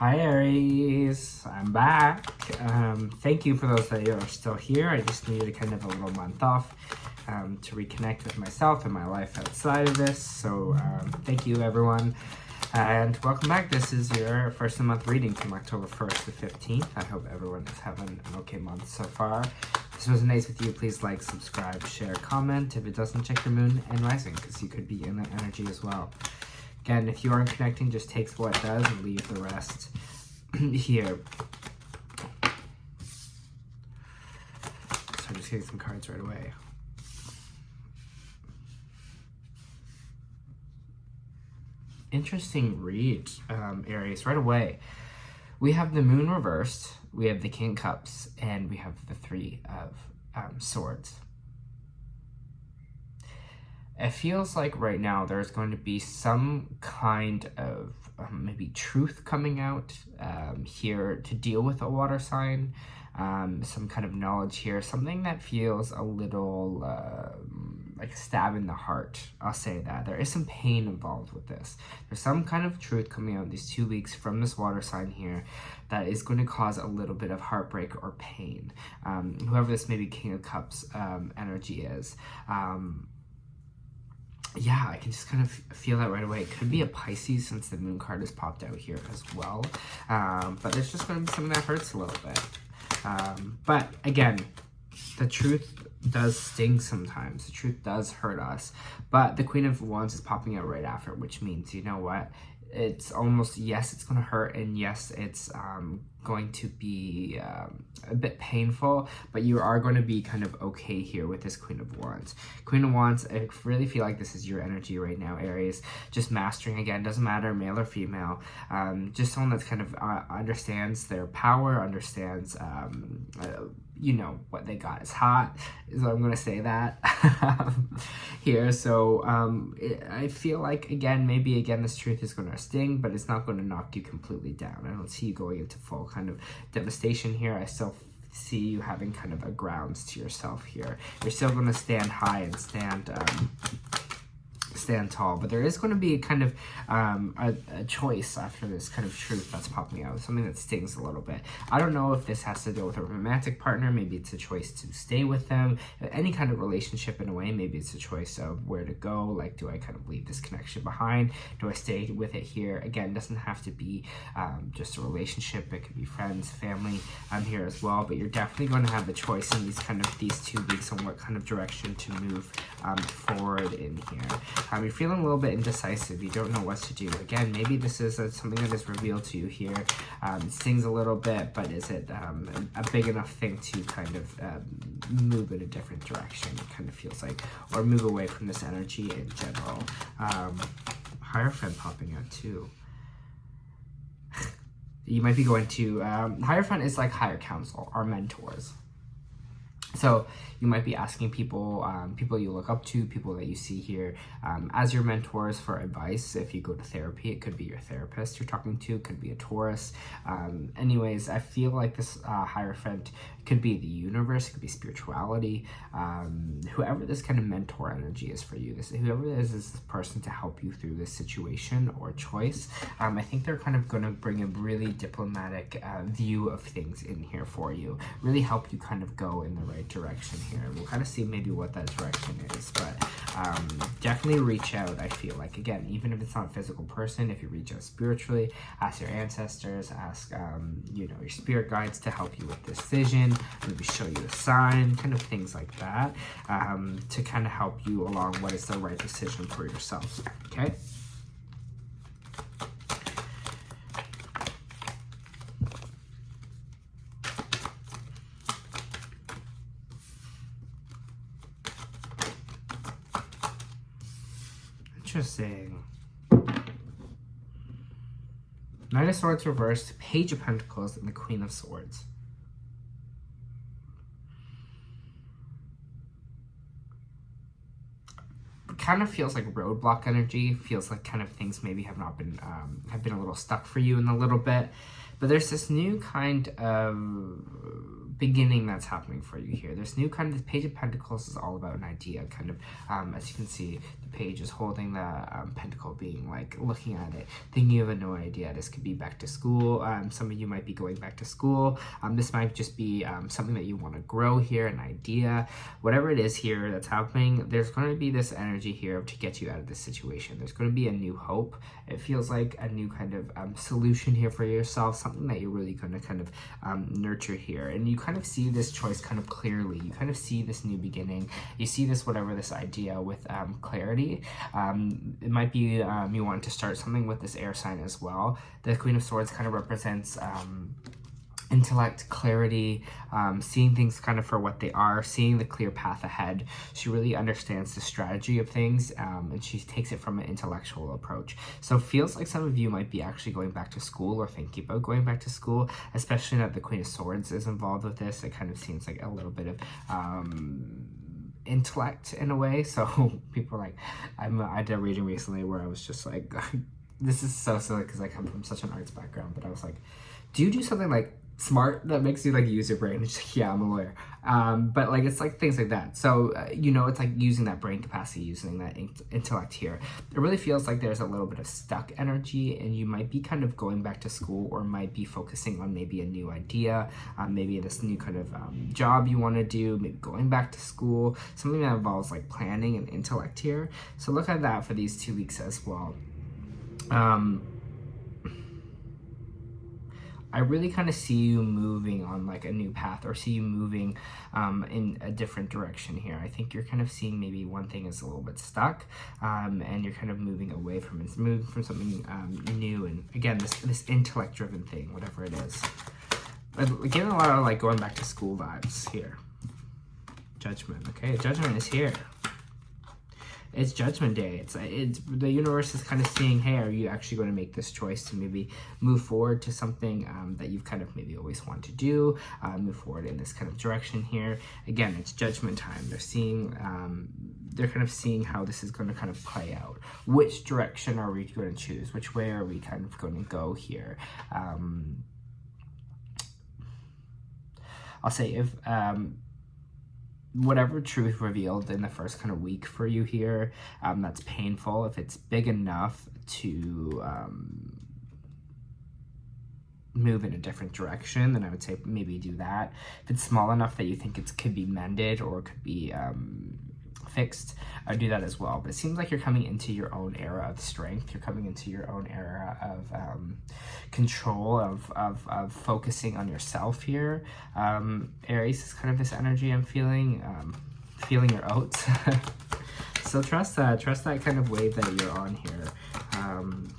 Hi Aries, I'm back. Thank you for those that are still here. I just needed kind of a little month off to reconnect with myself and my life outside of this. So thank you everyone and welcome back. This is your first of the month reading from October 1st to 15th. I hope everyone is having an okay month so far. If this resonates with you, please like, subscribe, share, comment. If it doesn't, check your moon and rising because you could be in that energy as well. Again, if you aren't connecting, just take what it does and leave the rest here. So I'm just getting some cards right away. Interesting read, Aries, right away. We have the moon reversed, we have the King of Cups, and we have the Three of Swords. It feels like right now there's going to be some kind of maybe truth coming out here to deal with a water sign, some kind of knowledge here, something that feels a little like a stab in the heart. I'll say that. There is some pain involved with this. There's some kind of truth coming out these 2 weeks from this water sign here that is going to cause a little bit of heartbreak or pain. Whoever this maybe King of Cups energy is. Yeah, I can just kind of feel that right away. It could be a Pisces since the moon card has popped out here as well. But there's just going to be something that hurts a little bit. But again, the truth does sting sometimes. The truth does hurt us. But the Queen of Wands is popping out right after, which means, you know what? It's almost, yes, it's going to hurt, and yes, it's going to be a bit painful, but you are going to be kind of okay here with this Queen of Wands. Queen of Wands, I really feel like this is your energy right now, Aries. Just mastering, again, doesn't matter, male or female. Just someone that's kind of understands their power, understands, you know, what they got is hot, so I'm going to say that here. So I feel like, again, maybe, again, this truth is going to sting, but it's not going to knock you completely down. I don't see you going into full kind of devastation here. I still see you having kind of a grounds to yourself here. You're still going to stand high and stand tall, but there is going to be kind of a choice after this kind of truth that's popping out, something that stings a little bit. I don't know if this has to do with a romantic partner. Maybe it's a choice to stay with them, any kind of relationship in a way. Maybe it's a choice of where to go, like, do I kind of leave this connection behind, do I stay with it here? Again, it doesn't have to be just a relationship. It could be friends, family here as well, but you're definitely going to have a choice in these 2 weeks on what kind of direction to move forward in here. You're feeling a little bit indecisive. You don't know what to do. Again, maybe this is something that is revealed to you here. It stings a little bit, but is it a big enough thing to kind of move in a different direction, it kind of feels like, or move away from this energy in general. Hierophant popping out too. You might be going to, Hierophant is like higher council, our mentors. So you might be asking people, people you look up to, people that you see here as your mentors for advice. If you go to therapy, it could be your therapist you're talking to, it could be a Taurus. Anyways, I feel like this Hierophant could be the universe, it could be spirituality. Whoever this kind of mentor energy is for you, whoever it is this person to help you through this situation or choice. I think they're kind of going to bring a really diplomatic view of things in here for you, really help you kind of go in the right direction here. We'll kind of see maybe what that direction is, but definitely reach out. I feel like, again, even if it's not a physical person, if you reach out spiritually, ask your ancestors, ask you know, your spirit guides to help you with this vision, maybe show you a sign, kind of things like that, to kind of help you along what is the right decision for yourself. Okay. Interesting. Knight of Swords reversed, Page of Pentacles, and the Queen of Swords. It kind of feels like roadblock energy. Feels like kind of things maybe have not been have been a little stuck for you in a little bit. But there's this new kind of beginning that's happening for you here. There's new kind of, the Page of Pentacles is all about an idea, kind of, as you can see, the Page is holding the pentacle, being like looking at it, thinking you have no idea. This could be back to school. Some of you might be going back to school. This might just be something that you want to grow here, an idea, whatever it is here that's happening. There's going to be this energy here to get you out of this situation. There's going to be a new hope. It feels like a new kind of solution here for yourself, something that you're really going to kind of nurture here. And you kind of see this choice kind of clearly. You kind of see this new beginning. You see this, whatever this idea with clarity. It might be you want to start something with this air sign as well. The Queen of Swords kind of represents intellect, clarity, seeing things kind of for what they are, seeing the clear path ahead. She really understands the strategy of things, and she takes it from an intellectual approach. So it feels like some of you might be actually going back to school or thinking about going back to school, especially that the Queen of Swords is involved with this. It kind of seems like a little bit of intellect in a way. So people are like, I did a reading recently where I was just like, this is so silly because I come from such an arts background, but I was like, do you do something like smart that makes you like use your brain? It's like, yeah, I'm a lawyer. But like, it's like things like that. So, you know, it's like using that brain capacity, using that intellect here. It really feels like there's a little bit of stuck energy, and you might be kind of going back to school, or might be focusing on maybe a new idea, maybe this new kind of job you want to do, maybe going back to school, something that involves like planning and intellect here. So look at that for these 2 weeks as well. I really kind of see you moving on like a new path, or see you moving in a different direction here. I think you're kind of seeing maybe one thing is a little bit stuck, and you're kind of moving away from it, moving from something new. And again, this intellect driven thing, whatever it is. But getting a lot of like going back to school vibes here. Judgment, okay? Judgment is here. It's Judgment Day. It's the universe is kind of seeing, hey, are you actually going to make this choice to maybe move forward to something that you've kind of maybe always wanted to do, move forward in this kind of direction here. Again, it's Judgment time. They're seeing, they're kind of seeing how this is going to kind of play out. Which direction are we going to choose? Which way are we kind of going to go here? I'll say if whatever truth revealed in the first kind of week for you here, that's painful, if it's big enough to move in a different direction, then I would say maybe do that. If it's small enough that you think it could be mended or could be fixed, I'd do that as well. But it seems like you're coming into your own era of strength. You're coming into your own era of control, of focusing on yourself here. Aries is kind of this energy I'm feeling, feeling your oats. So trust that kind of wave that you're on here.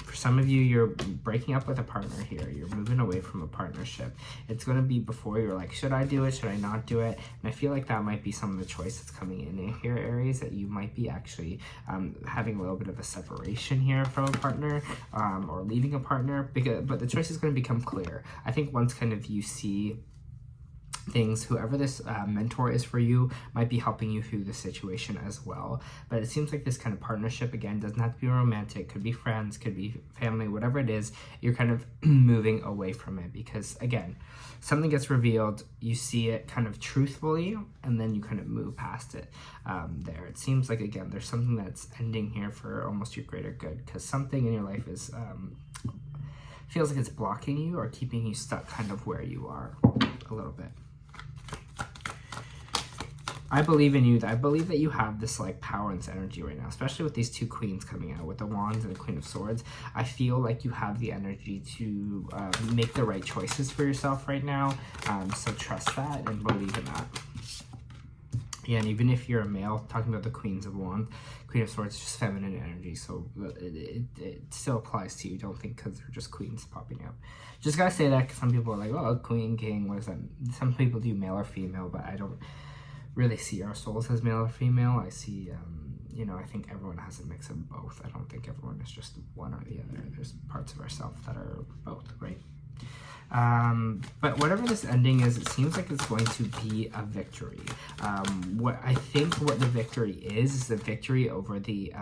For some of you, you're breaking up with a partner here. You're moving away from a partnership. It's going to be before you're like, should I do it? Should I not do it? And I feel like that might be some of the choice that's coming in here, Aries, that you might be actually having a little bit of a separation here from a partner, or leaving a partner. But the choice is going to become clear. I think once kind of you see things, whoever this mentor is for you might be helping you through the situation as well. But it seems like this kind of partnership, again, doesn't have to be romantic, could be friends, could be family, whatever it is, you're kind of moving away from it, because again, something gets revealed, you see it kind of truthfully, and then you kind of move past it. There, it seems like, again, there's something that's ending here for almost your greater good, because something in your life is feels like it's blocking you or keeping you stuck kind of where you are a little bit. I believe in you. I believe that you have this like power and this energy right now, especially with these two queens coming out, with the Wands and the Queen of Swords. I feel like you have the energy to make the right choices for yourself right now. So trust that and believe in that. Yeah, and even if you're a male, talking about the Queens of Wands, Queen of Swords, just feminine energy, so it still applies to you. Don't think because they're just queens popping out. Just gotta say that, because some people are like, oh, queen, king, what is that? Some people do male or female, but I don't really see our souls as male or female. I see, you know, I think everyone has a mix of both. I don't think everyone is just one or the other. There's parts of ourselves that are both, right? But whatever this ending is, it seems like it's going to be a victory. What I think what the victory is the victory over the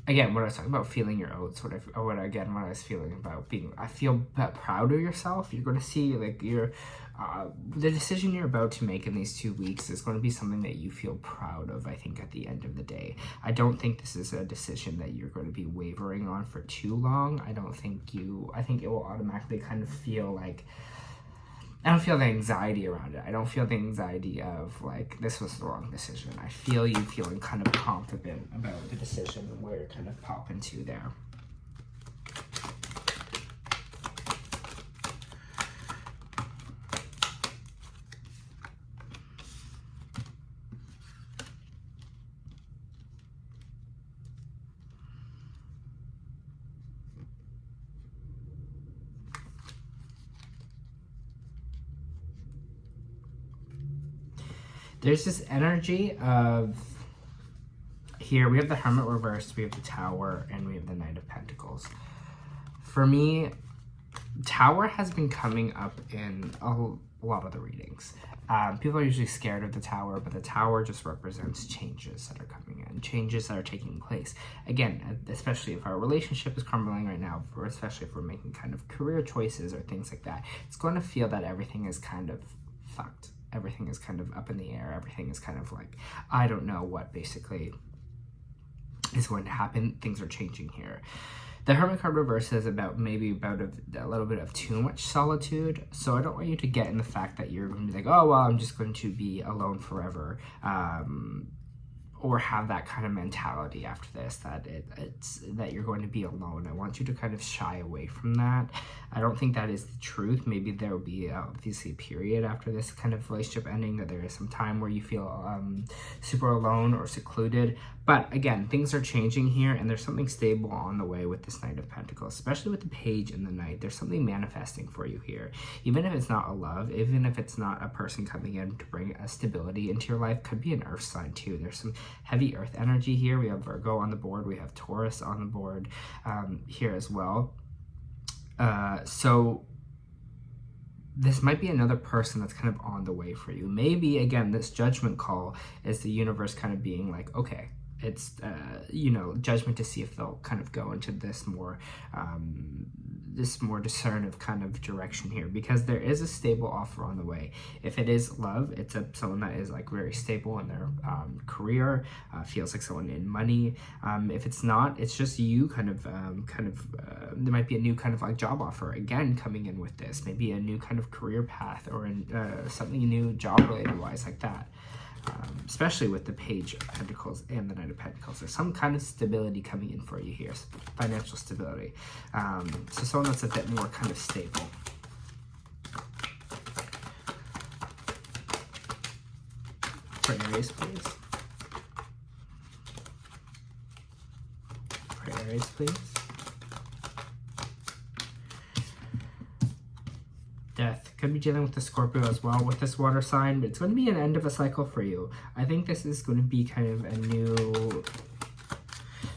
again, when I was talking about feeling your oats, what I was feeling about I feel proud of yourself. You're going to see, like, the decision you're about to make in these 2 weeks is going to be something that you feel proud of, I think, at the end of the day. I don't think this is a decision that you're going to be wavering on for too long. I think it will automatically kind of feel like, I don't feel the anxiety around it. I don't feel the anxiety of, like, this was the wrong decision. I feel you feeling kind of confident about the decision and where it kind of pop into there. There's this energy of, here we have the Hermit reversed, we have the Tower, and we have the Knight of Pentacles. For me, Tower has been coming up in a lot of the readings. People are usually scared of the Tower, but the Tower just represents changes that are coming in, changes that are taking place. Again, especially if our relationship is crumbling right now, or especially if we're making kind of career choices or things like that, it's going to feel that everything is kind of fucked. Everything is kind of up in the air. Everything is kind of like, I don't know what basically is going to happen. Things are changing here. The Hermit card reverse is maybe about a little bit of too much solitude. So I don't want you to get in the fact that you're going to be like, oh, well, I'm just going to be alone forever. Or have that kind of mentality after this, that you're going to be alone. I want you to kind of shy away from that. I don't think that is the truth. Maybe there will be obviously a period after this kind of relationship ending that there is some time where you feel super alone or secluded. But again, things are changing here, and there's something stable on the way with this Knight of Pentacles, especially with the Page and the Knight. There's something manifesting for you here. Even if it's not a love, even if it's not a person coming in to bring a stability into your life, could be an earth sign too. There's some heavy earth energy here. We have Virgo on the board. We have Taurus on the board here as well. So this might be another person that's kind of on the way for you. Maybe, again, this judgment call is the universe kind of being like, okay, it's, judgment to see if they'll kind of go into this more discernive kind of direction here, because there is a stable offer on the way. If it is love, it's someone that is like very stable in their career, feels like someone in money. If it's not, it's just you there might be a new kind of like job offer again coming in with this, maybe a new kind of career path, or something new job related wise like that. Especially with the Page of Pentacles and the Knight of Pentacles. There's some kind of stability coming in for you here, financial stability. So someone that's a bit more kind of stable. For Aries, please. For Aries, please. Death. Could be dealing with the Scorpio as well with this water sign, but it's going to be an end of a cycle for you. I think this is going to be kind of a new,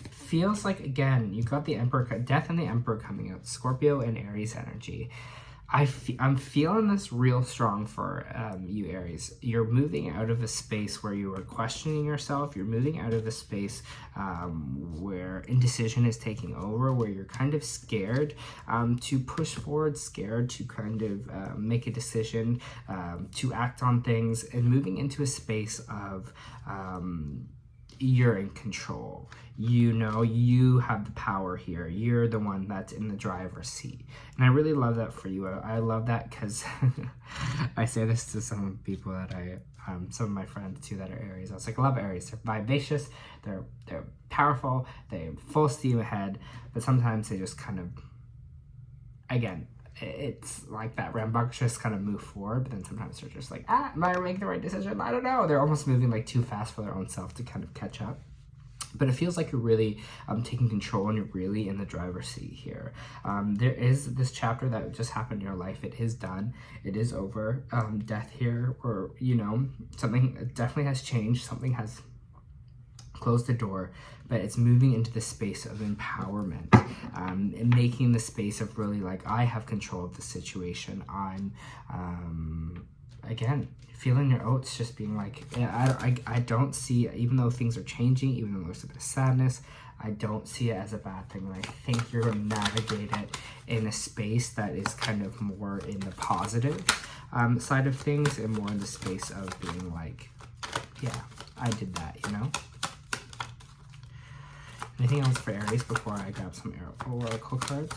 feels like, again, you got the Emperor, Death and the Emperor coming out, Scorpio and Aries energy. I'm feeling this real strong for you, Aries. You're moving out of a space where you are questioning yourself. You're moving out of a space where indecision is taking over, where you're kind of scared to push forward, scared to kind of make a decision, to act on things, and moving into a space of you're in control. You have the power here. You're the one that's in the driver's seat. And I really love that for you. I love that because I say this to some people that some of my friends too that are Aries. I was like, I love Aries. They're vivacious. They're powerful. They're full steam ahead. But sometimes they just kind of, again, it's like that rambunctious kind of move forward, but then sometimes they're just like, am I making the right decision? I don't know. They're almost moving like too fast for their own self to kind of catch up. But it feels like you're really taking control, and you're really in the driver's seat here. There is this chapter that just happened in your life. It is done. It is over. Death here, or, something definitely has changed. Something has closed the door, but it's moving into the space of empowerment, and making the space of really like, I have control of the situation. again, feeling your oats, just being like, I don't see, even though things are changing, even though there's a bit of sadness, I don't see it as a bad thing. And I think you're going to navigate it in a space that is kind of more in the positive side of things, and more in the space of being like, yeah, I did that, you know? Anything else for Aries before I grab some oracle cards?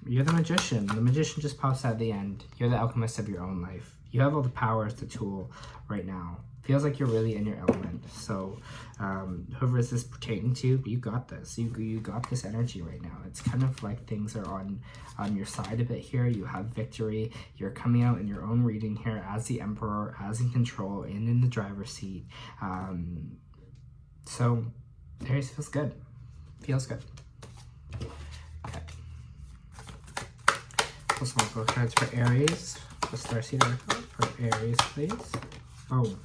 You're the Magician. The Magician just pops at the end. You're the alchemist of your own life. You have all the power as the tool right now. Feels like you're really in your element. So whoever is this pertaining to, you got this. You got this energy right now. It's kind of like things are on your side a bit here. You have victory. You're coming out in your own reading here as the Emperor, as in control, and in the driver's seat. So Aries feels good. Feels good. Okay. Pull some oracle cards for Aries. The Starseed oracle for Aries, please. Oh.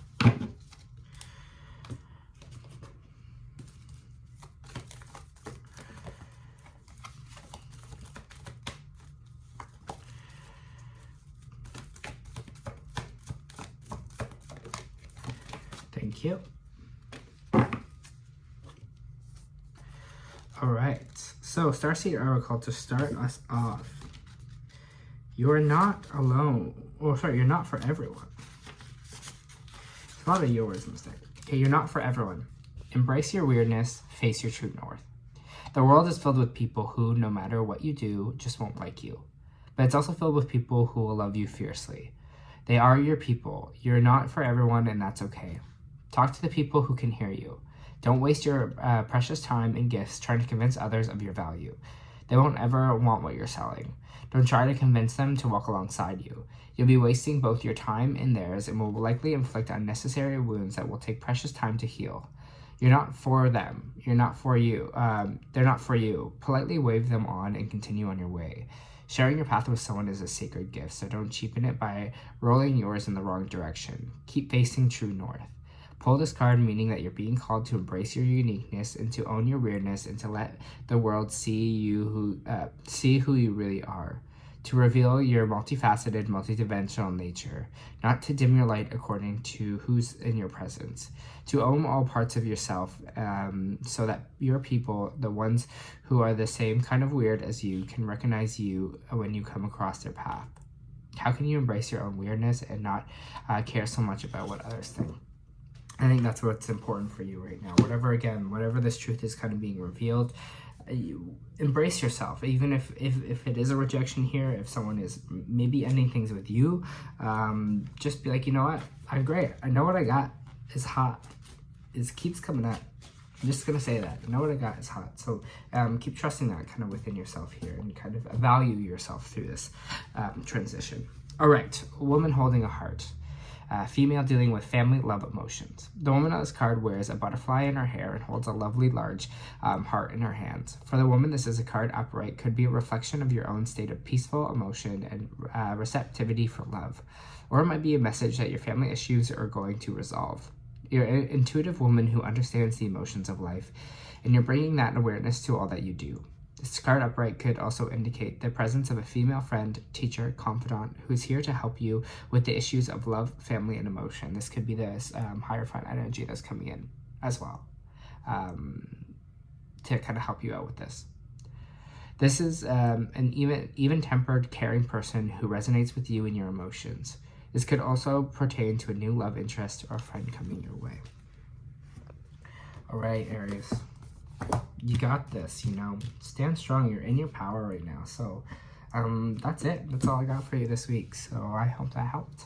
Thank you. All right. So, Starseed oracle, to start us off. You are not alone. Oh, sorry, you're not for everyone. It's not a yours mistake. Okay, you're not for everyone. Embrace your weirdness, face your true north. The world is filled with people who, no matter what you do, just won't like you. But it's also filled with people who will love you fiercely. They are your people. You're not for everyone, and that's okay. Talk to the people who can hear you. Don't waste your precious time and gifts trying to convince others of your value. They won't ever want what you're selling. Don't try to convince them to walk alongside you. You'll be wasting both your time and theirs, and will likely inflict unnecessary wounds that will take precious time to heal. You're not for them. You're not for you. They're not for you. Politely wave them on and continue on your way. Sharing your path with someone is a sacred gift, so don't cheapen it by rolling yours in the wrong direction. Keep facing true north. Pull this card, meaning that you're being called to embrace your uniqueness and to own your weirdness and to let the world see who you really are. To reveal your multifaceted, multidimensional nature. Not to dim your light according to who's in your presence. To own all parts of yourself so that your people, the ones who are the same kind of weird as you, can recognize you when you come across their path. How can you embrace your own weirdness and not care so much about what others think? I think that's what's important for you right now. Whatever this truth is kind of being revealed, you embrace yourself. Even if it is a rejection here, if someone is maybe ending things with you, just be like, you know what? I'm great. I know what I got is hot. It keeps coming up. I'm just going to say that. I know what I got is hot. So keep trusting that kind of within yourself here and kind of value yourself through this transition. All right. A woman holding a heart. Female dealing with family love emotions. The woman on this card wears a butterfly in her hair and holds a lovely large heart in her hands. For the woman, this is a card upright, could be a reflection of your own state of peaceful emotion and receptivity for love. Or it might be a message that your family issues are going to resolve. You're an intuitive woman who understands the emotions of life, and you're bringing that awareness to all that you do. This card upright could also indicate the presence of a female friend, teacher, confidant who's here to help you with the issues of love, family, and emotion. This could be this Hierophant energy that's coming in as well to kind of help you out with this. This is an even-tempered, caring person who resonates with you and your emotions. This could also pertain to a new love interest or friend coming your way. All right, Aries. You got this, you know. Stand strong. You're in your power right now. So that's it. That's all I got for you this week. So I hope that helped.